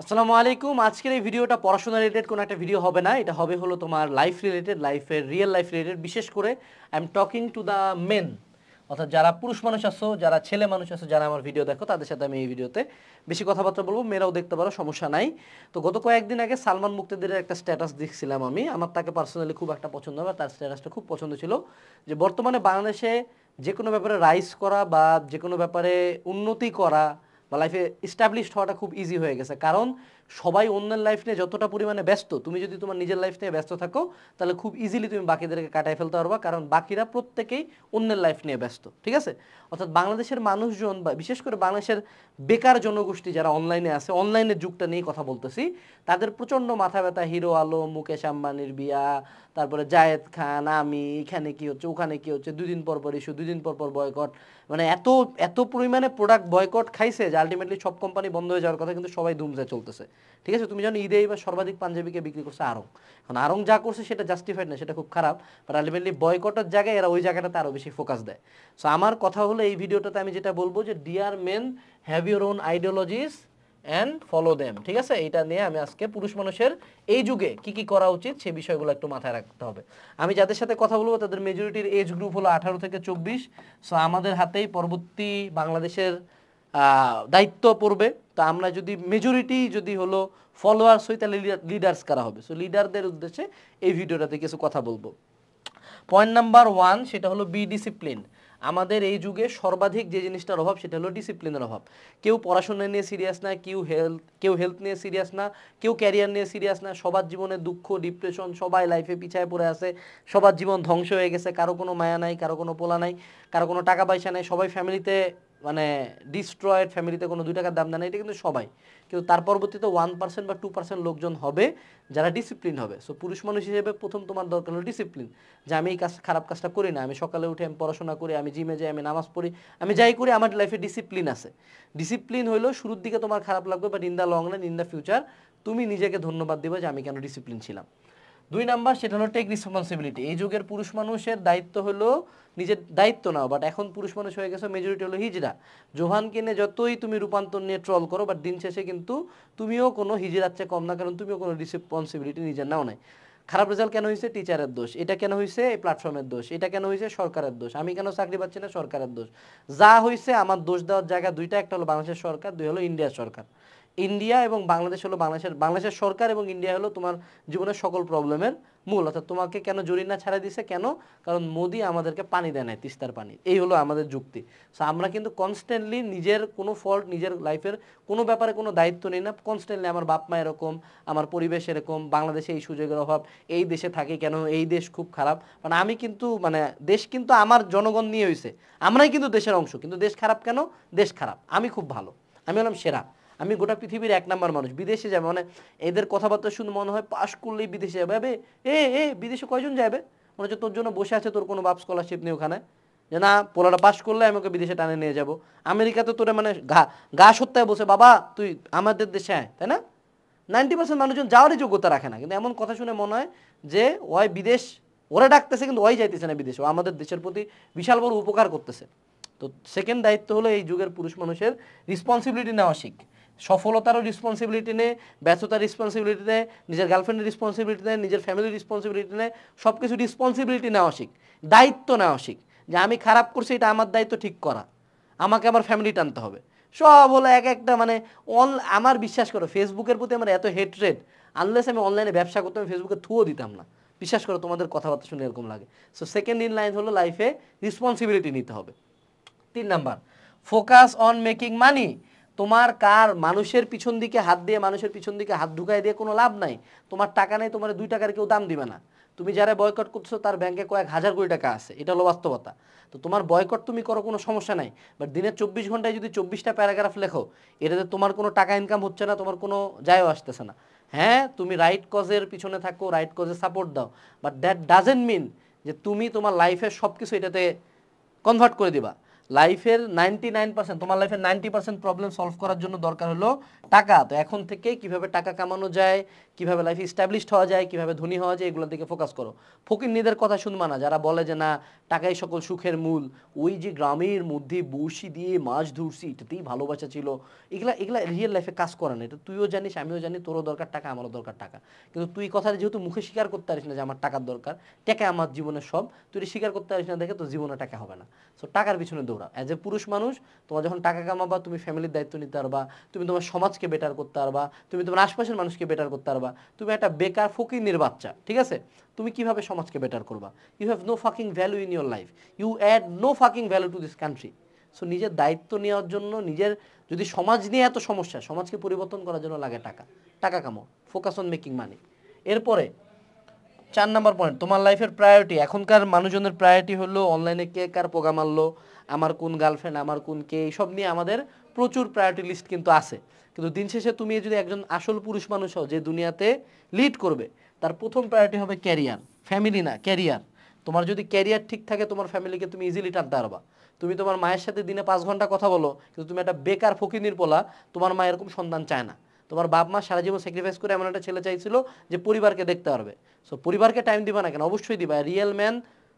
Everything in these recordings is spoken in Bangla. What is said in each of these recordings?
আসসালামু আলাইকুম। আজকের এই ভিডিওটা পড়াশোনা রিলেটেড কোনো একটা ভিডিও হবে না, এটা হবে হলো তোমার লাইফ রিলেটেড, লাইফের রিয়েল লাইফ রিলেটেড। বিশেষ করে I am talking to the men, অর্থাৎ যারা পুরুষ মানুষ আছো, যারা ছেলে মানুষ আছো, যারা আমার ভিডিও দেখো, তাদের সাথে আমি এই ভিডিওতে বেশি কথাবার্তা বলবো। মেয়েরাও দেখতে পারো, সমস্যা নাই। তো গত কয়েকদিন আগে সালমান মুক্তাদিরের একটা স্ট্যাটাস দেখছিলাম আমি, আমার তাকে পার্সোনালি খুব একটা পছন্দ হয়, তার স্ট্যাটাসটা খুব পছন্দ ছিল যে বর্তমানে বাংলাদেশে যে কোনো ব্যাপারে রাইজ করা বা যে কোনো ব্যাপারে উন্নতি করা বা লাইফে এস্টাবলিশড হওয়াটা খুব ইজি হয়ে গেছে। কারণ সবাই অন্যের লাইফ নিয়ে যতটা পরিমাণে ব্যস্ত, তুমি যদি তোমার নিজের লাইফ নিয়ে ব্যস্ত থাকো তাহলে খুব ইজিলি তুমি বাকিদেরকে কাটায় ফেলতে পারবা, কারণ বাকিরা প্রত্যেকেই অন্যের লাইফ নিয়ে ব্যস্ত। ঠিক আছে? অর্থাৎ বাংলাদেশের মানুষজন বা বিশেষ করে বাংলাদেশের বেকার জনগোষ্ঠী যারা অনলাইনে আছে, অনলাইনের যুগটা নিয়ে কথা বলতেছি, তাদের প্রচণ্ড মাথা ব্যথা হিরো আলম, মুকেশ আম্বানির বিয়া, তারপরে জায়েদ খান, আমি, এখানে কি হচ্ছে, ওখানে কি হচ্ছে, দুদিন পর পর ইস্যু, দুদিন পর পর বয়কট, মানে এত এত পরিমাণে প্রোডাক্ট বয়কট খাইছে যে আলটিমেটলি সব কোম্পানি বন্ধ হয়ে যাওয়ার কথা, কিন্তু সবাই ধুমসে চলতেছে। ঠিক আছে? তুমি জানো ঈদে এবার সর্বাধিক পাঞ্জাবিকে বিক্রি করছে আড়ং। এখন আড়ং যা করছে সেটা জাস্টিফাইড না, সেটা খুব খারাপ, বাট আলটিমেটলি বয়কটের জায়গায় এরা ওই জায়গাটাতে আরও বেশি ফোকাস দেয়। সো আমার কথা হলো এই ভিডিওটাতে আমি যেটা বলবো যে dear men, have your own ideologies and follow them. ঠিক আছে? এটা নিয়ে আমি আজকে পুরুষ মানুষের এই যুগে কি কি করা উচিত সে বিষয়গুলো একটু মাথায় রাখতে হবে। আমি যাদের সাথে কথা বলবো তাদের মেজরিটির এজ গ্রুপ হলো 18 থেকে 24। সো আমাদের হাতেই পরবর্তী বাংলাদেশের দায়িত্ব পড়বে। তো আমরা যদি মেজরিটি যদি হলো ফলোয়ার্স হই তাহলে লিডার্স কারা হবে? সো লিডারদের উদ্দেশ্যে এই ভিডিওটাতে কিছু কথা বলবো। পয়েন্ট নাম্বার 1, সেটা হলো বি ডিসিপ্লিন। আমাদের এই যুগে সর্বাধিক যে জিনিসটার অভাব সেটা হলো ডিসিপ্লিনের অভাব। কেউ পড়াশোনা নিয়ে সিরিয়াস না, কেউ হেলথ নিয়ে সিরিয়াস না, কেউ ক্যারিয়ার নিয়ে সিরিয়াস না। সবার জীবনে দুঃখ, ডিপ্রেশন, সবাই লাইফে পিছায় পড়ে আছে, সবার জীবন ধ্বংস হয়ে গেছে। কারো কোনো মায়া নাই, কারো কোনো পোলা নাই, কারো কোনো টাকা পয়সা নাই, সবাই ফ্যামিলিতে মানে ডিস্ট্রয়েড, ফ্যামিলিতে কোনো 2 টাকার দাম দেয় না। এটা কিন্তু সবাই, কিন্তু তার পরবর্তীতে 1% বা 2% লোকজন হবে যারা ডিসিপ্লিন হবে। সো পুরুষ মানুষ হিসেবে প্রথম তোমার দরকার হলো ডিসিপ্লিন, যে আমি এই খারাপ কাজটা করি না, আমি সকালে উঠে আমি পড়াশোনা করি, আমি জিমে যাই, আমি নামাজ পড়ি, আমি যাই করি, আমার লাইফে ডিসিপ্লিন আছে। ডিসিপ্লিন হইলো শুরুর দিকে তোমার খারাপ লাগবে, but in the long run, in the future তুমি নিজেকে ধন্যবাদ দিবে যে আমি কেন ডিসিপ্লিন ছিলাম। 2 নাম্বার, সেটা হলো টেক রেসপন্সিবিলিটি। এই যুগের পুরুষ মানুষের দায়িত্ব হলো নিজের দায়িত্ব নাও, বাট এখন পুরুষ মানুষ হয়ে গেছে মেজরিটি হলো হিজড়া। জোহানকে নিয়ে যতই তুমি রূপান্তর নিয়ে ট্রল করো, বাট দিন শেষে কিন্তু তুমিও কোনো হিজড়ার চেয়ে কম না, কারণ তুমিও কোনো রেসপন্সিবিলিটি নিজের নাও নাই। খারাপ রেজাল্ট কেন হয়েছে? টিচারের দোষ। এটা কেন হয়েছে? এই প্ল্যাটফর্মের দোষ। এটা কেন হয়েছে? সরকারের দোষ। আমি কেন চাকরি পাচ্ছি না? সরকারের দোষ। যা হয়েছে আমার দোষ দেওয়ার জায়গা দুইটা, একটা হলো বাংলাদেশের সরকার, দুই হলো ইন্ডিয়ার সরকার। ইন্ডিয়া এবং বাংলাদেশ হলো বাংলাদেশের সরকার এবং ইন্ডিয়া হলো তোমার জীবনের সকল প্রবলেমের মূল। অর্থাৎ তোমাকে কেন জরিনা ছাড়া দিছে? কেন? কারণ মোদি আমাদেরকে পানি দেয় না, তিস্তার পানি। এই হলো আমাদের যুক্তি। সো আমরা কিন্তু কনস্ট্যান্টলি নিজের কোনো ফল্ট, নিজের লাইফের কোনো ব্যাপারে কোনো দায়িত্ব নেই না। কনস্ট্যান্টলি আমার বাপ মা এরকম, আমার পরিবেশ এরকম, বাংলাদেশে এই সুযোগের অভাব, এই দেশে থাকি কেন, এই দেশ খুব খারাপ। মানে আমি কিন্তু দেশ কিন্তু আমার জনগণ নিয়ে হয়েছে, আমরাই কিন্তু দেশের অংশ, কিন্তু দেশ খারাপ কেন? দেশ খারাপ, আমি খুব ভালো, আমি হলাম সেরা, আমি গোটা পৃথিবীর 1 নাম্বার মানুষ। বিদেশে যাবে মানে এদের কথাবার্তা শুনে মনে হয় পাশ করলেই বিদেশে যাবে। বিদেশে কয়জন যাবে? মনে হচ্ছে তোর জন্য বসে আছে, তোর কোনো বাপ স্কলারশিপ নেই ওখানে, যে না পোলাটা পাশ করলে আমি ওকে বিদেশে টানে নিয়ে যাব। আমেরিকাতে তোরে মানে গা সত্যায় বসে বাবা তুই আমাদের দেশে আয়, তাই না? 90% মানুষজন যাওয়ারই যোগ্যতা রাখে না, কিন্তু এমন কথা শুনে মনে হয় যে ওই বিদেশ ওরা ডাকতেছে কিন্তু ওই যাইতেছে না বিদেশে, ও আমাদের দেশের প্রতি বিশাল বড় উপকার করতেছে। তো সেকেন্ড দায়িত্ব হলো এই যুগের পুরুষ মানুষের রেসপন্সিবিলিটি নেওয়া শিখ। সফলতারও রেসপন্সিবিলিটি নেয়, ব্যর্থতার রেসপন্সিবিলিটি নেয়, নিজের গার্লফ্রেন্ডের রেসপন্সিবিলিটি নেয়, নিজের ফ্যামিলির রেসপন্সিবিলিটি নেয়, সব কিছু রেসপন্সিবিলিটি নেওয়া শিখ, দায়িত্ব নেওয়া শিখ, যে আমি খারাপ করছি এটা আমার দায়িত্ব ঠিক করা, আমাকে আমার ফ্যামিলি টানতে হবে। সব হলো এক একটা মানে আমার বিশ্বাস করো ফেসবুকের প্রতি আমার এত হেট্রেড, আনলেস আমি অনলাইনে ব্যবসা করতাম আমি ফেসবুকে থুও দিতাম না। বিশ্বাস করো তোমাদের কথাবার্তা শুনে এরকম লাগে। সো সেকেন্ড ইন লাইন হলো লাইফে রেসপন্সিবিলিটি নিতে হবে। 3 নাম্বার, ফোকাস অন মেকিং মানি। তোমার মানুষের পিছন দিকে হাত দিয়ে, মানুষের পিছন দিকে হাত ঢুকাই দিয়ে কোনো লাভ নাই। তোমার টাকা নেই, তোমার 2 টাকার কেউ দাম দিবে না। তুমি যারা বয়কট করছো তার ব্যাংকে কয়েক হাজার কোটি টাকা আছে, এটা হলো বাস্তবতা। তো তোমার বয়কট তুমি করো, কোনো সমস্যা নাই, বাট দিনের 24 ঘন্টায় যদি 24টা প্যারাগ্রাফ লেখো, এটাতে তোমার কোনো টাকা ইনকাম হচ্ছে না, তোমার কোনো যায়ও আসতেছে না। হ্যাঁ, তুমি রাইট কজের পিছনে থাকো, রাইট কজে সাপোর্ট দাও, বাট দ্যাট ডাজেন্ট মিন যে তুমি তোমার লাইফের সব কিছু এটাতে কনভার্ট করে দিবা। লাইফের 99%, তোমার লাইফের 90% প্রবলেম সলভ করার জন্য দরকার হলো টাকা। তো এখন থেকে কিভাবে টাকা কামানো যায়, কিভাবে লাইফে এস্টাবলিশড হওয়া যায়, কিভাবে ধনী হওয়া যায়, এগুলোর দিকে ফোকাস করো। ফকিন্নিদের কথা শুনবা না যারা বলে যে না টাকাই সকল সুখের মূল, ওই যে গ্রামের মধ্যে বড়শি দিয়ে মাছ ধরছি এটাতেই ভালোবাসা ছিল, এগুলা এগুলা রিয়েল লাইফে কাজ করে না। এটা তুইও জানিস, আমিও জানি, তোরও দরকার টাকা, আমারও দরকার টাকা। কিন্তু তুই কথা যেহেতু মুখে স্বীকার করতে পারিস না যে আমার টাকার দরকার, টাকা আমার জীবনের সব, তুই স্বীকার করতে পারিস না দেখে তোর জীবনে টাকা হবে না। সো টাকার পিছনে দৌড়া। অ্যাজ এ পুরুষ মানুষ তোমার যখন টাকা কামাবা, তুমি ফ্যামিলির দায়িত্ব নিতে পারবা, তুমি তোমার সমাজকে বেটার করতে পারবা, তুমি তোমার আশপাশের মানুষকে বেটার করতে পারবা। তুমি একটা বেকার ফকিন্নির বাচ্চা, ঠিক আছে, তুমি কিভাবে সমাজকে বেটার করবা? You have no fucking value in your life, you add no fucking value to this country. So নিজের দায়িত্ব নেওয়ার জন্য, নিজের যদি সমাজ নিয়ে এত সমস্যা, সমাজকে পরিবর্তন করার জন্য লাগে টাকা, টাকা কামাও, ফোকাস অন মেকিং মানি। এরপরে 4 নাম্বার পয়েন্ট, তোমার লাইফের প্রায়োরিটি। এখনকার মানুষজনের প্রায়োরিটি হলো অনলাইনে কে কার পোকা মারলো, আমার কোন গার্লফ্রেন্ড, আমার কোন কে, এইসব নিয়ে আমাদের প্রচুর প্রায়োরিটি লিস্ট কিন্তু আছে। কিন্তু দিন শেষে তুমি যদি একজন আসল পুরুষ মানুষ হও যে দুনিয়াতে লিড করবে, তার প্রথম প্রায়োরিটি হবে ক্যারিয়ার, ফ্যামিলি না ক্যারিয়ার। তোমার যদি ক্যারিয়ার ঠিক থাকে, তোমার ফ্যামিলিকে তুমি ইজিলি টানতে পারবা। তুমি তোমার মায়ের সাথে দিনে 5 ঘন্টা কথা বলো, কিন্তু তুমি একটা বেকার ফকিনির পোলা, তোমার মা এরকম সন্তান চায় না। তোমার বাপ মা সারা জীবন স্যাক্রিফাইস করে এমন একটা ছেলে চাইছিল যে পরিবারকে দেখতে পারবে। সো পরিবারকে টাইম দিবা না কেন? অবশ্যই দিবা। Real man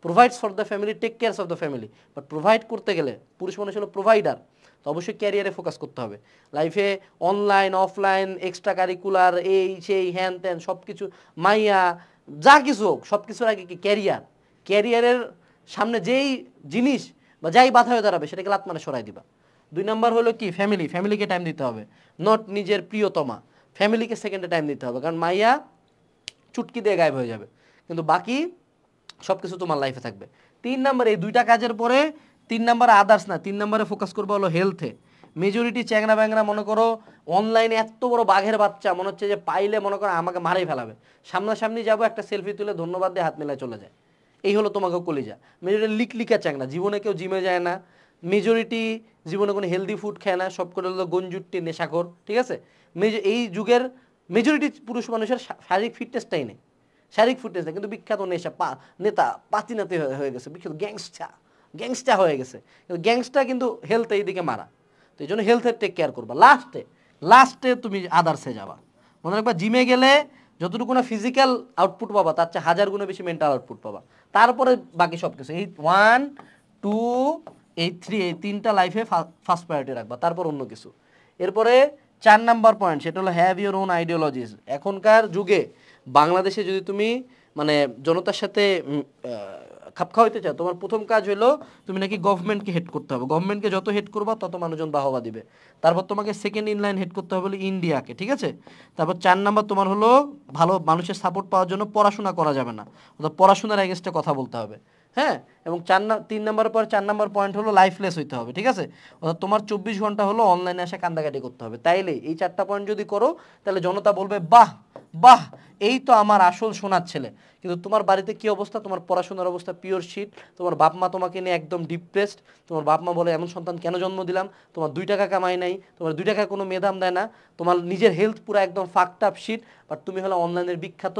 provides for the family, take cares of the family. But provide করতে গেলে পুরুষ মানুষ হলো প্রোভাইডার, তো অবশ্যই ক্যারিয়ারে ফোকাস করতে হবে। লাইফে অনলাইন অফলাইন এক্সট্রা কারিকুলার এই সেই হ্যান ত্যান সব কিছু, মাইয়া যা কিছু হোক, সব কিছুর আগে কি ক্যারিয়ার। ক্যারিয়ারের সামনে যেই জিনিস বা যাই বাধা হয়ে দাঁড়াবে সেটাকে লাত মানে সরাই দিবা। 2 নাম্বার হলো কি ফ্যামিলি, ফ্যামিলিকে টাইম দিতে হবে, নট নিজের প্রিয়তমা, ফ্যামিলিকে সেকেন্ডে টাইম দিতে হবে। কারণ মাইয়া চুটকি দিয়ে গায়েব হয়ে যাবে, কিন্তু বাকি সব কিছু তোমার লাইফে থাকবে। 3 নাম্বার, এই 2টা কাজের পরে 3 নাম্বার আদার্স না, 3 নাম্বারে ফোকাস করবো হলো হেলথে। মেজরিটি চ্যাংরা ব্যাংরা মনে করো অনলাইনে এত বড় বাঘের বাচ্চা, মনে হচ্ছে যে পাইলে মনে করো আমাকে মারাই ফেলাবে, সামনাসামনি যাবো একটা সেলফি তুলে ধন্যবাদ দিয়ে হাত মেলায় চলে যায়, এই হলো তোমাকে কলিজা। মেজরিটি লিকলিকা চ্যাংরা, জীবনে কেউ জিমে যায় না, মেজরিটি জীবনে কোনো হেলদি ফুড খায় না, সব করে হলো গঞ্জুট্টি নেশাখোর, ঠিক আছে। এই যুগের মেজরিটি পুরুষ মানুষের শারীরিক ফিটনেসটাই নেই, শারীরিক ফিটনেস নেই, কিন্তু বিখ্যাত নেতা পাতিনাতে হয়ে গেছে, বিখ্যাত গ্যাংস্টার হয়ে গেছে। কিন্তু গ্যাংস্টার কিন্তু হেলথ এই দিকে মারা। তো এই জন্য হেলথের টেক কেয়ার করবা। লাস্টে তুমি আদার্সে যাবা। মনে রাখবা জিমে গেলে যতটুকু না ফিজিক্যাল আউটপুট পাবা, তার চেয়ে 1000 গুণে বেশি মেন্টাল আউটপুট পাবা। তারপরে বাকি সব কিছু, এই 1 2 এই 3, এই 3টা লাইফে ফার্স্ট প্রায়োরিটি রাখবা, তারপর অন্য কিছু। এরপরে 4 নাম্বার পয়েন্ট, সেটা হলো হ্যাভ ইউর ওন আইডিওলজিস। এখনকার যুগে বাংলাদেশে যদি তুমি মানে জনতার সাথে খাপ খাওয়াইতে চাও, তোমার প্রথম কাজ হলো তুমি নাকি গভর্নমেন্টকে হেড করতে হবে। গভর্নমেন্টকে যত হেড করবা তত মানুষজন বাহবা দিবে। তারপর তোমাকে সেকেন্ড ইন লাইন হেড করতে হবে হলো ইন্ডিয়াকে, ঠিক আছে। তারপর 4 নাম্বার তোমার হলো ভালো মানুষের সাপোর্ট পাওয়ার জন্য পড়াশোনা করা যাবে না, অর্থাৎ পড়াশোনার এগেনস্টে কথা বলতে হবে, হ্যাঁ। এবং 3 নাম্বারের পর 4 নাম্বার পয়েন্ট হলো লাইফলেস হইতে হবে, ঠিক আছে। অর্থাৎ তোমার 24 ঘন্টা হলো অনলাইনে এসে কান্দাকাটি করতে হবে। তাইলে এই 4টা পয়েন্ট যদি করো, তাহলে জনতা বলবে বাহ বাহ, এই তো আমার আসল সোনার ছেলে। কিন্তু তোমার বাড়িতে কি অবস্থা? তোমার পড়াশোনার অবস্থা পিওর শিট, তোমার বাপ মা তোমাকে নিয়ে একদম ডিপ্রেসড, তোমার বাপ মা বলে এমন সন্তান কেন জন্ম দিলাম, তোমার 2 টাকা কামাই নাই, তোমার 2 টাকা কোনো মেদাম দেয় না, তোমার নিজের হেলথ পুরো একদম ফাকড আপ শিট, বাট তুমি হলো অনলাইনের বিখ্যাত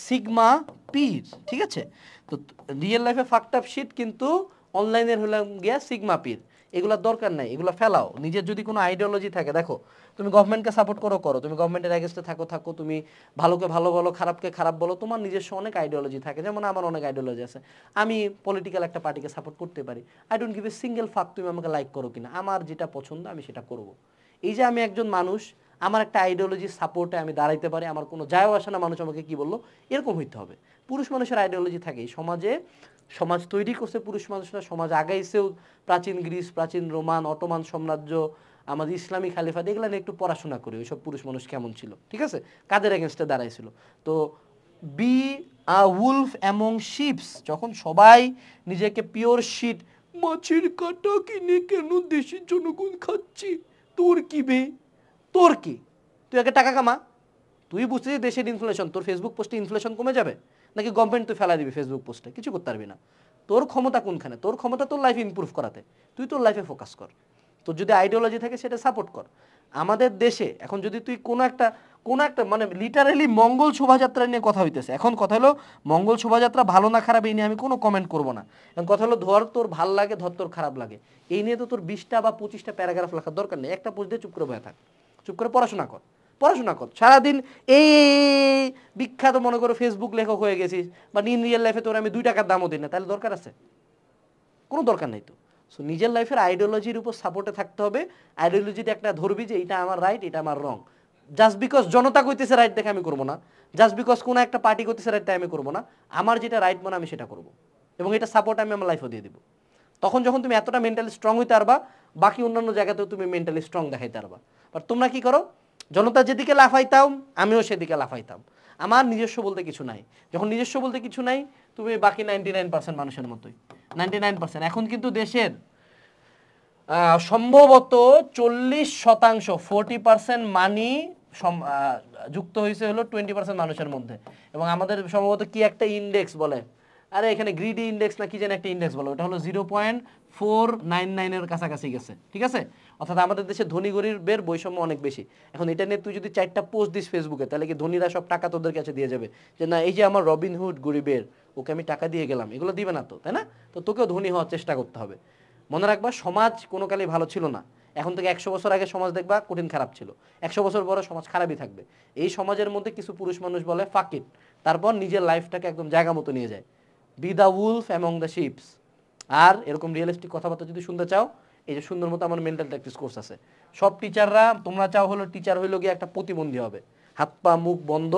সিগমা পীর, ঠিক আছে। তো রিয়েল লাইফে ফাকড আপ শিট, কিন্তু অনলাইনের হলো গিয়া সিগমা পীর। এগুলোর দরকার নাই, এগুলো ফেলাও। নিজের যদি কোনো আইডিওলজি থাকে, দেখো তুমি গভর্নমেন্টকে সাপোর্ট করো, তুমি গভর্নমেন্টের এগেন্স্টে থাকো, তুমি ভালোকে ভালো বলো, খারাপকে খারাপ বলো, তোমার নিজস্ব অনেক আইডিওলজি থাকে। যেমন আমার অনেক আইডিওলজি আছে, আমি পলিটিক্যাল একটা পার্টিকে সাপোর্ট করতে পারি, I don't give a single ফাক তুমি আমাকে লাইক করো কিনা, আমার যেটা পছন্দ আমি সেটা করব। এই যে আমি একজন মানুষ, আমার একটা আইডিওলজির সাপোর্টে আমি দাঁড়াইতে পারি, আমার কোনো যায় আসে না মানুষ আমাকে কি বললো, এরকম হইতে হবে। পুরুষ মানুষের আইডিওলজি থাকে, সমাজ তৈরি করছে পুরুষ মানুষরা, সমাজ আগাইছেও। প্রাচীন গ্রিস, প্রাচীন রোমান, অটোমান সাম্রাজ্য, আমাদের ইসলামী খালিফাত, এগুলো নিয়ে একটু পড়াশোনা করি, ওইসব পুরুষ মানুষ কেমন ছিল, ঠিক আছে, কাদের এগেনস্টে দাঁড়াইছিল। তো be a Wolf among ships, যখন সবাই নিজেকে পিওর শিট, মাছের কাটা কিনে কেন দেশের জনগণ খাচ্ছি, তোর কি বে, তোর কি, তুই আগে টাকা কামা। তুই বুঝতেছিস দেশের ইনফ্লেশন, তোর ফেসবুক পোস্টে ইনফ্লেশন কমে যাবে নাকি গভর্নমেন্ট তুই ফেলা দিবি ফেসবুক পোস্টে, কিছু করতে পারবি না। তোর ক্ষমতা কোনখানে? তোর ক্ষমতা তোর লাইফ ইমপ্রুভ করাতে, তুই তোর লাইফে ফোকাস কর। তোর যদি আইডিওলজি থাকে সেটা সাপোর্ট কর। আমাদের দেশে এখন যদি তুই কোনো একটা কোন একটা মানে লিটারালি মঙ্গল শোভাযাত্রা নিয়ে কথা হইতেছে। এখন কথা হলো মঙ্গল শোভাযাত্রা ভালো না খারাপ এই নিয়ে আমি কোনো কমেন্ট করব না। এখন কথা হলো ধর তোর ভাল লাগে, ধর তোর খারাপ লাগে, এই নিয়ে তো তোর 20টা বা 25টা প্যারাগ্রাফ লেখার দরকার নেই। একটা পোস্ট দিয়ে চুপ করে বসে থাক, চুপ করে পড়াশোনা কর, পড়াশোনা কর সারাদিন। এই বিখ্যাত মনে করো ফেসবুক লেখক হয়ে গেছিস, বাট ইন রিয়েল লাইফে তোর আমি 2 টাকার দামও দিই না, তাহলে দরকার আছে? কোনো দরকার নেই তো। সো নিজের লাইফের আইডিওলজির উপর সাপোর্টে থাকতে হবে। আইডিওলজিতে একটা ধরবি যে এটা আমার রাইট, এটা আমার রং। জাস্ট বিকজ জনতা কইতেছে রাইট দেখে আমি করবো না, জাস্ট বিকজ কোনো একটা পার্টি করতেছে রাইট তাই আমি করবো না। আমার যেটা রাইট মনে আমি সেটা করবো, এবং এটা সাপোর্ট আমি আমার লাইফও দিয়ে দিব। তখন যখন তুমি এতটা মেন্টালি স্ট্রং হইতে পারবা, বাকি অন্যান্য জায়গাতেও তুমি মেন্টালি স্ট্রং দেখাইতে পারবা। বাট তোমরা কি করো, জনতা যেদিকে লাফাইতাম আমিও সেদিকে লাফাইতাম। আমার নিজস্ব বলতে কিছু নাই। যখন নিজস্ব বলতে কিছু নাই, তুমি বাকি 99% মানুষের মতোই। 99%। এখন কিন্তু দেশের সম্ভবত 40% 40% মানি যুক্ত হয়েছে হলো 20% মানুষের মধ্যে। এবং আমাদের সম্ভবত কি একটা ইন্ডেক্স বলে, আরে এখানে গ্রিডি ইন্ডেক্স না কি যেন একটা ইন্ডেক্স বলে, ওটা হলো 0.499 এর কাছাকাছি গেছে, ঠিক আছে? অর্থাৎ আমাদের দেশে ধনী গরিবের বৈষম্য অনেক বেশি। এখন এটা নিয়ে তুই যদি 4টা পোস্ট দিস ফেসবুকে, তাহলে কি ধনীরা সব টাকা তোদের কাছে দিয়ে যাবে যে না এই যে আমার রবিনহুড গরিবের, ওকে আমি টাকা দিয়ে গেলাম? এগুলো দিবে না তো, তাই না? তো তোকেও ধনী হওয়ার চেষ্টা করতে হবে। মনে রাখবা সমাজ কোনো কালেই ভালো ছিল না। এখন থেকে 100 বছর আগে সমাজ দেখবা কঠিন খারাপ ছিল, 100 বছর পরে সমাজ খারাপই থাকবে। এই সমাজের মধ্যে কিছু পুরুষ মানুষ বলে ফাক ইট, তারপর নিজের লাইফটাকে একদম জায়গা মতো নিয়ে যায়। Be the wolf among the sheeps. আর এরকম রিয়েলিস্টিক কথাবার্তা যদি শুনতে চাও, এই যে সুন্দর মতো আমার মেন্টাল প্র্যাকটিস কোর্স আছে। সব টিচাররা তোমরা চাও হলো টিচার হইলো গিয়ে একটা প্রতিবন্ধী হবে, হাত পা মুখ বন্ধ,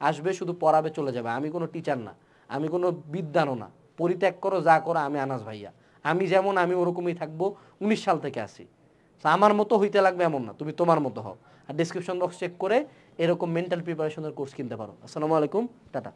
আসবে শুধু পড়াবে চলে যাবে। আমি কোনো টিচার না, আমি কোনো বিদ্যানও না। পরিত্যাগ করো যা করো, আমি আনাস ভাইয়া, আমি যেমন আমি ওরকমই থাকবো। 19 সাল থেকে আসি। আমার মতো হইতে লাগবে এমন না, তুমি তোমার মতো হও। আর ডিসক্রিপশন বক্স চেক করে এরকম মেন্টাল প্রিপারেশনের কোর্স কিনতে পারো। আসসালামু আলাইকুম, টাটা।